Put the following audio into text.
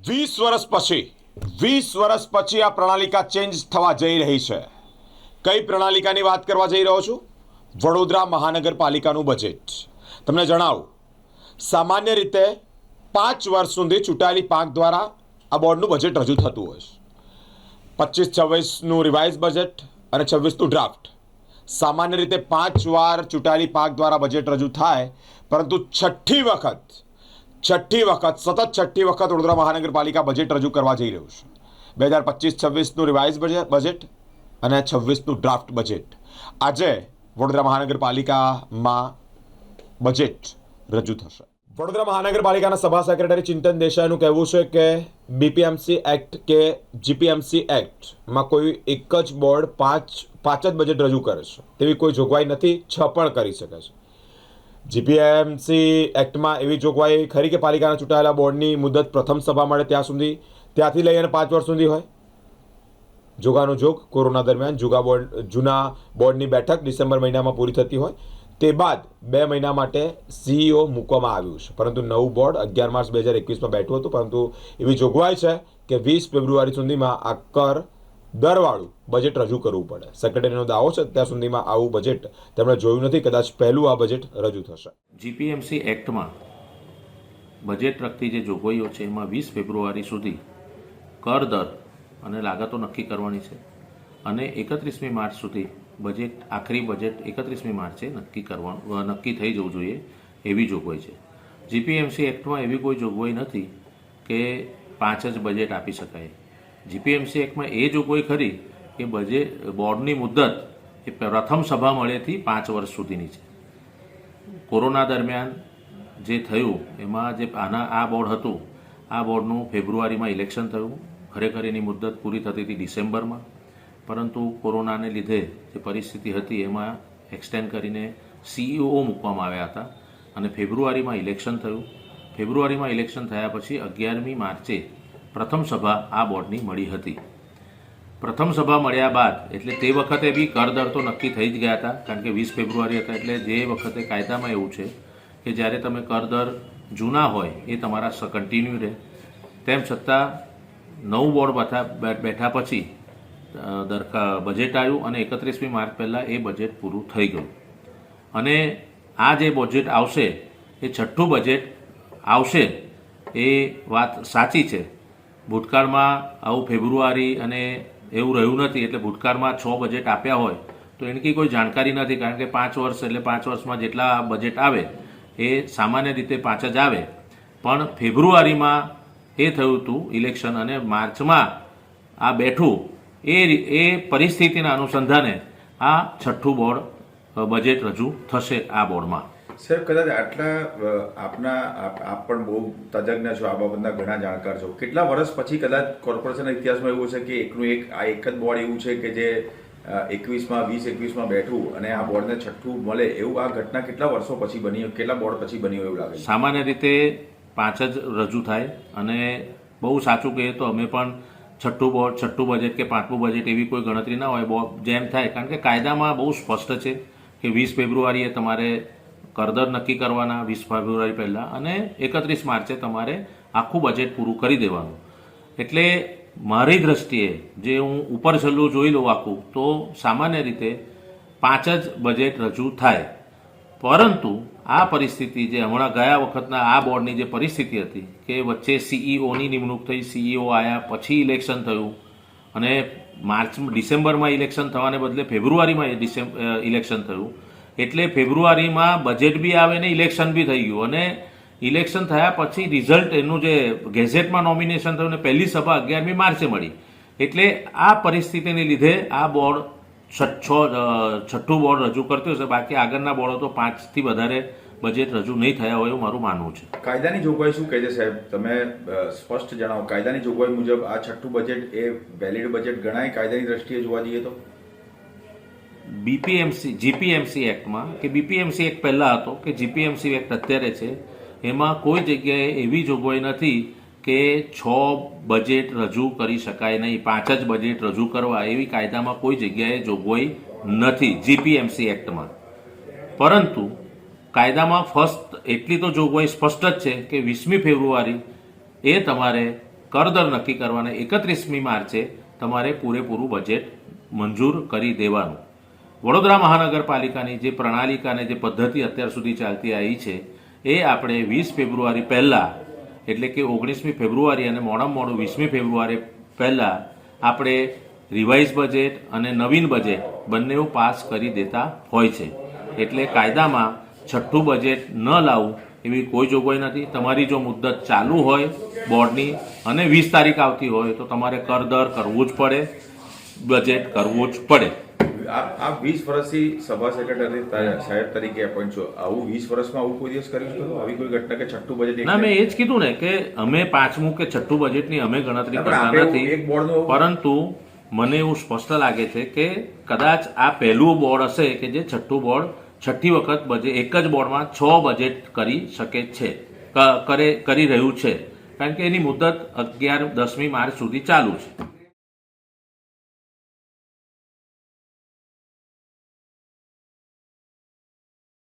વીસ વર્ષ પછી આ પ્રણાલિકા ચેન્જ થવા જઈ રહી છે. કઈ પ્રણાલિકાની વાત કરવા જઈ રહ્યો છું? વડોદરા મહાનગરપાલિકાનું બજેટ. તમને જણાવું, સામાન્ય રીતે 5 વર્ષ સુધી ચૂંટાયેલી પાંખ દ્વારા આ બોર્ડનું બજેટ રજૂ થતું હોય છે. 25-26નું રિવાઇઝ બજેટ અને 26નું ડ્રાફ્ટ. સામાન્ય રીતે 5 વાર ચૂંટાયેલી પાંખ દ્વારા બજેટ રજૂ થાય, પરંતુ છઠ્ઠી વખત વડોદરા મહાનગરપાલિકા બજેટ રજૂ કરવા જઈ રહ્યું છે. 2025-26નું રિવાઇઝ બજેટ અને 26નું ડ્રાફ્ટ બજેટ. આજે વડોદરા મહાનગરપાલિકામાં બજેટ રજૂ થશે. વડોદરા મહાનગરપાલિકાના સભા સેક્રેટરી ચિંતન દેસાઈનું કહેવું છે કે બીપીએમસી એક્ટ કે જીપીએમસી એક્ટમાં કોઈ એક જ બોર્ડ પાંચ જ બજેટ રજૂ કરે છે તેવી કોઈ જોગવાઈ નથી. 6 પણ કરી શકે છે. જીપીએમસી એક્ટમાં એવી જોગવાઈ ખરી કે પાલિકાના ચૂંટાયેલા બોર્ડની મુદત પ્રથમ સભા મળે ત્યાંથી લઈ અને 5 વર્ષ સુધી હોય? જોગાનો જોગ કોરોના દરમિયાન જૂના બોર્ડની બેઠક ડિસેમ્બર મહિનામાં પૂરી થતી હોય તે બાદ 2 મહિના માટે સીઈઓ મૂકવામાં આવ્યું છે. પરંતુ નવું બોર્ડ 11 માર્ચ 2021માં બેઠું હતું, પરંતુ એવી જોગવાઈ છે કે 20 ફેબ્રુઆરી સુધીમાં આ કર દરવાળું બજેટ રજૂ કરવું પડે. સેક્રેટરીનો દાવો છે ત્યાં સુધીમાં આવું બજેટ તેમણે જોયું નથી. કદાચ પહેલું આ બજેટ રજૂ થશે. જીપીએમસી એક્ટમાં બજેટ લગતી જે જોગવાઈઓ છે એમાં 20 ફેબ્રુઆરી સુધી કર દર અને લાગતો નક્કી કરવાની છે અને 31મી માર્ચ સુધી બજેટ આખરી બજેટ 31મી માર્ચે નક્કી થઈ જવું જોઈએ એવી જોગવાઈ છે. જીપીએમસી એક્ટમાં એવી કોઈ જોગવાઈ નથી કે 5 જ બજેટ આપી શકાય. જીપીએમસી એક્ટમાં એ જોગવાઈ ખરી કે બજેટ બોર્ડની મુદ્દત એ પ્રથમ સભા મળેથી 5 વર્ષ સુધીની છે. કોરોના દરમિયાન જે થયું એમાં જે આ બોર્ડ હતું, આ બોર્ડનું ફેબ્રુઆરીમાં ઇલેક્શન થયું. ખરેખર એની મુદ્દત પૂરી થતી હતી ડિસેમ્બરમાં, પરંતુ કોરોનાને લીધે જે પરિસ્થિતિ હતી એમાં એક્સટેન્ડ કરીને સીઈઓ મૂકવામાં આવ્યા હતા અને ફેબ્રુઆરીમાં ઇલેક્શન થયું. ફેબ્રુઆરીમાં ઇલેક્શન થયા પછી 11મી માર્ચે પ્રથમ સભા આ બોર્ડની મળી હતી. પ્રથમ સભા મળ્યા બાદ એટલે તે વખતે બી કરદર તો નક્કી થઈ જ ગયા હતા, કારણ કે 20 ફેબ્રુઆરી હતા. એટલે જે વખતે કાયદામાં એવું છે કે જ્યારે તમે કરદર જૂના હોય એ તમારા કન્ટિન્યુ રહે. તેમ છતાં નવું બોર્ડ બેઠા પછી બજેટ આવ્યું અને 31મી માર્ચ પહેલાં એ બજેટ પૂરું થઈ ગયું. અને આ જે બજેટ આવશે એ છઠ્ઠું બજેટ આવશે એ વાત સાચી છે. ભૂતકાળમાં આવું ફેબ્રુઆરી અને એવું રહ્યું નથી. એટલે ભૂતકાળમાં 6 બજેટ આપ્યા હોય તો એની કોઈ જાણકારી નથી, કારણ કે 5 વર્ષ એટલે 5 વર્ષમાં જેટલા બજેટ આવે એ સામાન્ય રીતે 5 જ આવે. પણ ફેબ્રુઆરીમાં એ થયું હતું ઇલેક્શન અને માર્ચમાં આ બેઠું એ પરિસ્થિતિના અનુસંધાને આ છઠ્ઠું બોર્ડ બજેટ રજૂ થશે આ બોર્ડમાં. સાહેબ, કદાચ આટલા આપ પણ બહુ તજજ્ઞ છો, આ બાબતના ઘણા જાણકાર છો. કેટલા વર્ષ પછી કદાચ કોર્પોરેશનના ઇતિહાસમાં એવું છે કે આ એક જ બોર્ડ એવું છે કે જે 2021માં બેઠું અને આ બોર્ડને છઠ્ઠું મળે એવું આ ઘટના કેટલા વર્ષો પછી બની, કેટલા બોર્ડ પછી બની એવું લાગે? સામાન્ય રીતે 5 જ રજૂ થાય અને બહુ સાચું કહીએ તો અમે પણ છઠ્ઠું બજેટ કે 5મું બજેટ એવી કોઈ ગણતરી ના હોય, જેમ થાય. કારણ કે કાયદામાં બહુ સ્પષ્ટ છે કે 20 ફેબ્રુઆરીએ તમારે કરદર નક્કી કરવાના 20 ફેબ્રુઆરી પહેલાં અને 31 માર્ચે તમારે આખું બજેટ પૂરું કરી દેવાનું. એટલે મારી દ્રષ્ટિએ જે હું ઉપર છેલ્લું જોઈ લઉં આખું, તો સામાન્ય રીતે 5 જ બજેટ રજૂ થાય. પરંતુ આ પરિસ્થિતિ જે હમણાં ગયા વખતના આ બોર્ડની જે પરિસ્થિતિ હતી કે વચ્ચે સીઈઓની નિમણૂક થઈ, સીઈઓ આવ્યા, પછી ઇલેક્શન થયું અને ડિસેમ્બરમાં ઇલેક્શન થવાને બદલે ફેબ્રુઆરીમાં ઇલેક્શન થયું. એટલે ફેબ્રુઆરીમાં બજેટ બી આવે ને ઇલેક્શન બી થઈ ગયું અને ઇલેક્શન થયા પછી રિઝલ્ટ એનું જે ગેઝેટમાં નોમિનેશન થયું ને પહેલી સભા 11મી માર્ચે મળી. એટલે આ પરિસ્થિતિને લીધે આ બોર્ડ છઠ્ઠું બોર્ડ રજૂ કરતું હશે. બાકી આગળના બોર્ડો તો 5થી વધારે બજેટ રજૂ નહીં થયા હોય એવું મારું માનવું છે. કાયદાની જોગવાઈ શું કહે છે સાહેબ? તમે સ્પષ્ટ જણાવો. કાયદાની જોગવાઈ મુજબ આ છઠ્ઠું બજેટ એ વેલિડ બજેટ ગણાય કાયદાની દ્રષ્ટિએ જોવા જઈએ તો? જીપીએમસી એક્ટમાં કે બીપીએમસી એક્ટ પહેલાં હતો કે જીપીએમસી એક્ટ અત્યારે છે, એમાં કોઈ જગ્યાએ એવી જોગવાઈ નથી કે 6 બજેટ રજૂ કરી શકાય નહીં, 5 જ બજેટ રજૂ કરવા એવી કાયદામાં કોઈ જગ્યાએ જોગવાઈ નથી જીપીએમસી એક્ટમાં. પરંતુ કાયદામાં એટલી તો જોગવાઈ સ્પષ્ટ જ છે કે 20મી ફેબ્રુઆરી એ તમારે કરદર નક્કી કરવાને 31મી માર્ચે તમારે પૂરેપૂરું બજેટ મંજૂર કરી દેવાનું. વડોદરા મહાનગરપાલિકાની જે પ્રણાલિકા અને જે પદ્ધતિ અત્યાર સુધી ચાલતી આવી છે એ આપણે 20 ફેબ્રુઆરી પહેલાં, એટલે કે 19મી ફેબ્રુઆરી અને મોડામાં મોડું 20મી ફેબ્રુઆરી પહેલાં આપણે રિવાઇઝ બજેટ અને નવીન બજેટ બંને પાસ કરી દેતા હોય છે. એટલે કાયદામાં છઠ્ઠું બજેટ ન લાવવું એવી કોઈ જોગવાઈ નથી. તમારી જો મુદ્દત ચાલુ હોય બોર્ડની અને 20 તારીખ આવતી હોય તો તમારે કરદર કરવું જ પડે, બજેટ કરવું જ પડે. આપ 20 વર્ષથી સભા સેક્રેટરી સાહેબ તરીકે એપોઇન્ટ છો. આવું 20 વર્ષમાં આવું કોઈ દિવસ કર્યું છે? આવી કોઈ ઘટના કે છઠ્ઠું બજેટ? ના, મેં એ જ કીધું ને કે અમે પાંચમું કે છઠ્ઠું બજેટની અમે ગણતરી કરતા એક નથી, બોર્ડનું પરંતુ મને એવું સ્પષ્ટ લાગે છે કે કદાચ આ પહેલું બોર્ડ હશે કે જે છઠ્ઠું બોર્ડ છઠ્ઠી વખત બજેટ એક જ બોર્ડમાં 6 બજેટ કરી શકે છે, કરી રહ્યું છે, કારણ કે એની મુદત 10મી માર્ચ સુધી ચાલુ છે.